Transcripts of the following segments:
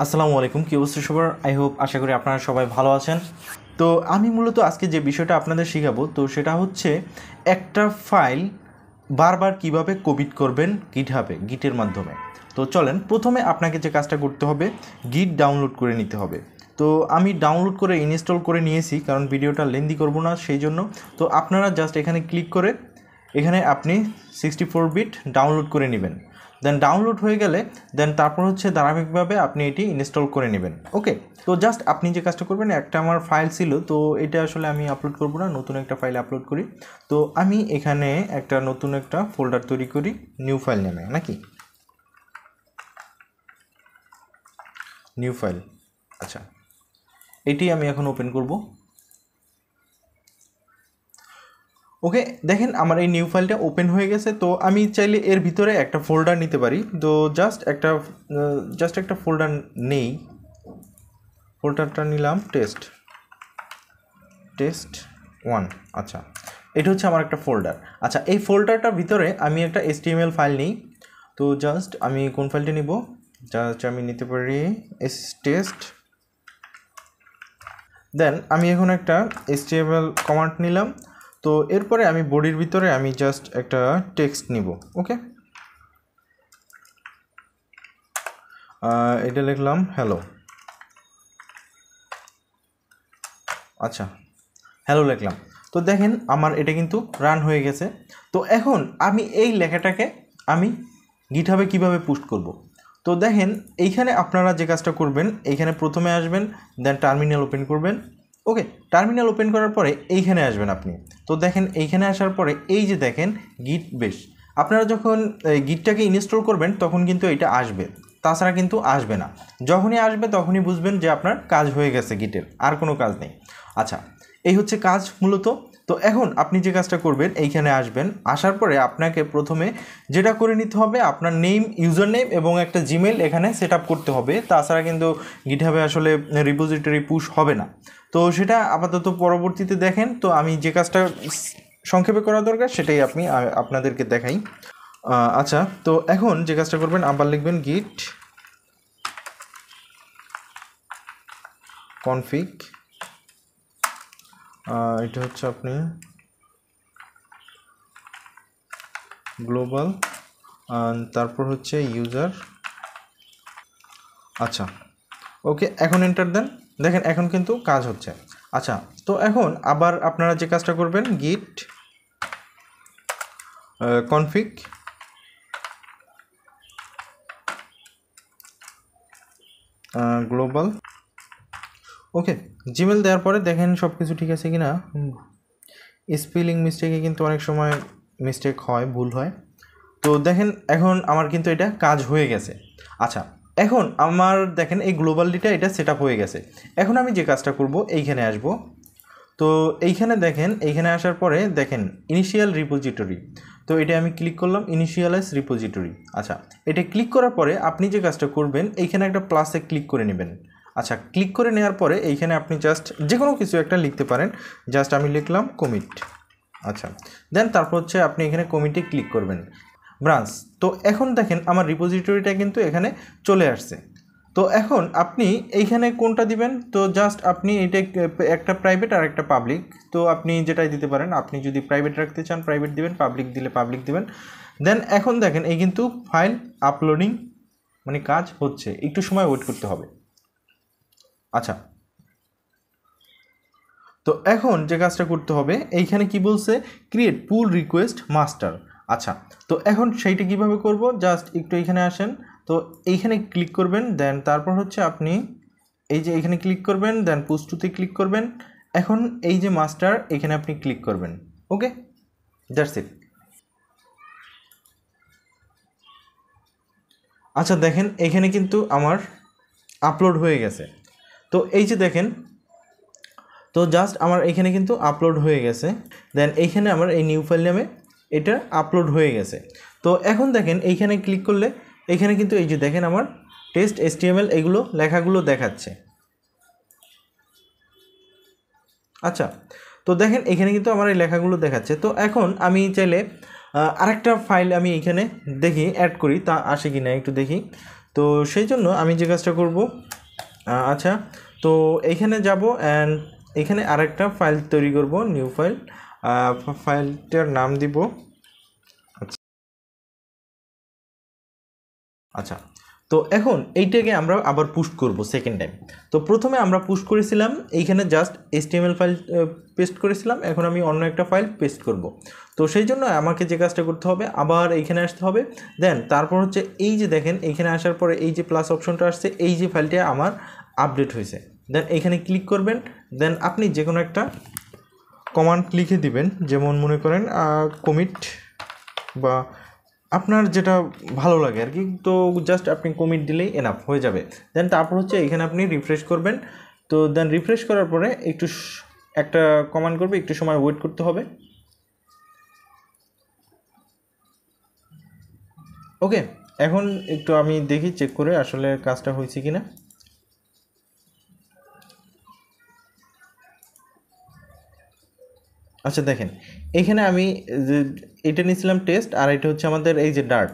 আসসালামু আলাইকুম, কি অবস্থা সবার? আই হোপ, আশা করি আপনারা সবাই ভালো আছেন। তো আমি মূলত আজকে যে বিষয়টা আপনাদের শেখাবো, তো সেটা হচ্ছে একটা ফাইল বারবার কিভাবে কমিট করবেন গিটের মাধ্যমে। তো চলেন, প্রথমে আপনাকে যে কাজটা করতে হবে, গিট ডাউনলোড করে নিতে হবে। তো আমি ডাউনলোড করে ইনস্টল করে নিয়েছি, কারণ ভিডিওটা লেন্দি করব না সেই জন্য। তো আপনারা জাস্ট এখানে ক্লিক করে এখানে আপনি 64 বিট ডাউনলোড করে নেবেন। দেন ডাউনলোড হয়ে গেলে দেন তারপর হচ্ছে ধারাবাহিকভাবে আপনি এটি ইনস্টল করে নেবেন। ওকে, তো জাস্ট আপনি যে কাজটা করবেন, একটা আমার ফাইল ছিল, তো এটা আসলে আমি আপলোড করব না, নতুন একটা ফাইল আপলোড করি। তো আমি এখানে একটা নতুন একটা ফোল্ডার তৈরি করি নিউ ফাইল নামে, নাকি নিউ ফাইল। আচ্ছা, এটি আমি এখন ওপেন করব। ওকে, দেখেন আমার এই নিউ ফাইলটা ওপেন হয়ে গেছে। তো আমি চাইলে এর ভিতরে একটা ফোল্ডার নিতে পারি। তো জাস্ট একটা ফোল্ডার নেই, ফোল্ডারটা নিলাম টেস্ট 1। আচ্ছা, এটা হচ্ছে আমার একটা ফোল্ডার। আচ্ছা, এই ফোল্ডারটার ভিতরে আমি একটা HTML ফাইল নিই। তো জাস্ট আমি কোন ফাইলটা নিব, জাস্ট আমি নিতে পারি টেস্ট। দেন আমি এখন একটা HTML কমান্ড নিলাম। তো এরপরে আমি বডির ভিতরে আমি জাস্ট একটা টেক্সট নিব। ওকে, এটা লিখলাম হ্যালো। আচ্ছা, হ্যালো লিখলাম। তো দেখেন আমার এটা কিন্তু রান হয়ে গেছে। তো এখন আমি এই লেখাটাকে আমি গিটহাবে কিভাবে পোস্ট করব। তো দেখেন এইখানে আপনারা যে কাজটা করবেন, এইখানে প্রথমে আসবেন, দেন টার্মিনাল ওপেন করবেন। ওকে, টার্মিনাল ওপেন করার পরে এইখানে আসবেন আপনি। তো দেখেন এইখানে আসার পরে এই যে দেখেন গিট বেশ, আপনারা যখন গিটটাকে ইনস্টল করবেন তখন কিন্তু এটা আসবে, তাছাড়া কিন্তু আসবে না। যখনই আসবে তখনই বুঝবেন যে আপনার কাজ হয়ে গেছে গিটের, আর কোনো কাজ নেই। আচ্ছা, এই হচ্ছে কাজ মূলত। তো এখন আপনি যে কাজটা করবেন, এইখানে আসবেন, আসার পরে আপনাকে প্রথমে যেটা করে নিতে হবে, আপনার ইউজার নেম এবং একটা জিমেল এখানে সেট আপ করতে হবে, তাছাড়া কিন্তু গিটহাবে আসলে রিপোজিটরি পুশ হবে না। তো সেটা আপাতত পরবর্তীতে দেখেন। তো আমি যে কাজটা সংক্ষেপে করা দরকার সেটাই আপনাদেরকে দেখাই। আচ্ছা, তো এখন যে কাজটা করবেন, আবার লিখবেন গিট কনফিগ, এটা হচ্ছে আপনি গ্লোবাল, তারপর হচ্ছে ইউজার। আচ্ছা, ওকে, এখন এন্টার দেন। দেখেন এখন কিন্তু কাজ হচ্ছে। আচ্ছা, তো এখন আবার আপনারা যে কাজটা করবেন, গিট কনফিগ গ্লোবাল। ওকে, জিমেল দেওয়ার পরে দেখেন সব কিছু ঠিক আছে কিনা। স্পেলিং মিস্টেকে কিন্তু অনেক সময় মিস্টেক হয়, ভুল হয়। তো দেখেন এখন আমার কিন্তু এটা কাজ হয়ে গেছে। আচ্ছা, এখন আমার দেখেন এই গ্লোবালিটা এটা সেট আপ হয়ে গেছে। এখন আমি যে কাজটা করব, এইখানে আসব। তো এইখানে দেখেন, এইখানে আসার পরে দেখেন ইনিশিয়াল রিপোজিটরি। তো এটা আমি ক্লিক করলাম, ইনিশিয়ালাইজ রিপোজিটরি। আচ্ছা, এটা ক্লিক করার পরে আপনি যে কাজটা করবেন, এইখানে একটা প্লাসে ক্লিক করে নেবেন। আচ্ছা, ক্লিক করে নেওয়ার পরে এইখানে আপনি জাস্ট যে কোনো কিছু একটা লিখতে পারেন। জাস্ট আমি লিখলাম কমিট। আচ্ছা, দেন তারপর হচ্ছে আপনি এখানে কমিটে ক্লিক করবেন, ব্রাঞ্চ। তো এখন দেখেন আমার রিপোজিটরিটা কিন্তু এখানে চলে আসছে। তো এখন আপনি এইখানে কোনটা দিবেন, তো জাস্ট আপনি এটা একটা প্রাইভেট আর একটা পাবলিক, তো আপনি যেটাই দিতে পারেন। আপনি যদি প্রাইভেট রাখতে চান প্রাইভেট দিবেন, পাবলিক দিলে পাবলিক দিবেন। দেন এখন দেখেন এই কিন্তু ফাইল আপলোডিং মানে কাজ হচ্ছে, একটু সময় ওয়েট করতে হবে। আচ্ছা, তো এখন যে কাজটা করতে হবে, এইখানে কি বলছে, ক্রিয়েট পুল রিকোয়েস্ট মাস্টার। আচ্ছা, তো এখন সেইটা কিভাবে করব, জাস্ট একটু এইখানে আসেন। তো এইখানে ক্লিক করবেন, দেন তারপর হচ্ছে আপনি এই যে এইখানে ক্লিক করবেন, দেন পুশ টুতে ক্লিক করবেন। এখন এই যে মাস্টার, এখানে আপনি ক্লিক করবেন। ওকে, দ্যাটস ইট। আচ্ছা, দেখেন এখানে কিন্তু আমার আপলোড হয়ে গেছে। তো এই যে দেখেন, তো জাস্ট আমার এখানে কিন্তু আপলোড হয়ে গেছে। দেন এইখানে আমার এই নিউ ফাইল নামে এটা আপলোড হয়ে গেছে। তো এখন দেখেন এইখানে ক্লিক করলে এইখানে কিন্তু এই যে দেখেন আমার টেস্ট HTML এগুলো লেখাগুলো দেখাচ্ছে। আচ্ছা, তো দেখেন এখানে কিন্তু আমার এই লেখাগুলো দেখাচ্ছে। তো এখন আমি চাইলে আরেকটা ফাইল আমি এইখানে দেখি অ্যাড করি, তা আসে কি না একটু দেখি। তো সেই জন্য আমি যে কাজটা করব, আচ্ছা, তো এইখানে যাব অ্যান্ড এখানে আরেকটা ফাইল তৈরি করব, নিউ ফাইল। ফাইলটার নাম দিব, আচ্ছা। তো এখন এইটাকে আমরা আবার পুশ করব সেকেন্ড টাইম। তো প্রথমে আমরা পুশ করেছিলাম এইখানে জাস্ট HTML ফাইল পেস্ট করেছিলাম, এখন আমি অন্য একটা ফাইল পেস্ট করব। তো সেই জন্য আমাকে যে কাজটা করতে হবে, আবার এইখানে আসতে হবে। দেন তারপর হচ্ছে এই যে দেখেন এইখানে আসার পরে এই যে প্লাস অপশনটা আসছে, এই যে ফাইলটা আমার আপডেট হয়েছে। দেন এখানে ক্লিক করবেন, দেন আপনি যে কোনো একটা কমান্ড লিখে দিবেন, যেমন মনে করেন কমিট বা আপনার যেটা ভালো লাগে আর কি। তো জাস্ট আপনি কমিট দিলেই এনাফ হয়ে যাবে। দেন তারপর হচ্ছে এখানে আপনি রিফ্রেশ করবেন। তো দেন রিফ্রেশ করার পরে একটু একটা কমান্ড করবে, একটু সময় ওয়েট করতে হবে। ওকে, এখন একটু আমি দেখি চেক করে আসলে কাজটা হয়েছে কিনা। আচ্ছা দেখেন, এখানে আমি যে এটা নিয়েছিলাম টেস্ট, আর এটা হচ্ছে আমাদের এই যে ডার্ট।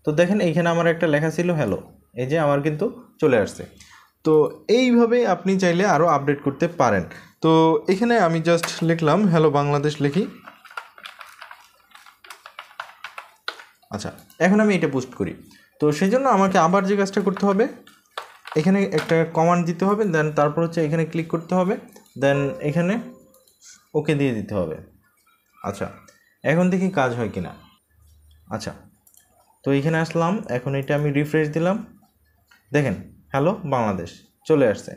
তো দেখেন এইখানে আমার একটা লেখা ছিল হ্যালো, এই যে আমার কিন্তু চলে আসছে। তো এইভাবে আপনি চাইলে আরও আপডেট করতে পারেন। তো এখানে আমি জাস্ট লিখলাম হ্যালো বাংলাদেশ লিখি। আচ্ছা, এখন আমি এটা পোস্ট করি। তো সেই জন্য আমাকে আবার যে কাজটা করতে হবে, এখানে একটা কমান্ড দিতে হবে, দেন তারপর হচ্ছে এখানে ক্লিক করতে হবে, দেন এখানে ওকে দিয়ে দিতে হবে। আচ্ছা, এখন দেখি কাজ হয় কিনা। আচ্ছা, তো এইখানে আসলাম, এখন এটা আমি রিফ্রেশ দিলাম, দেখেন হ্যালো বাংলাদেশ চলে আসছে।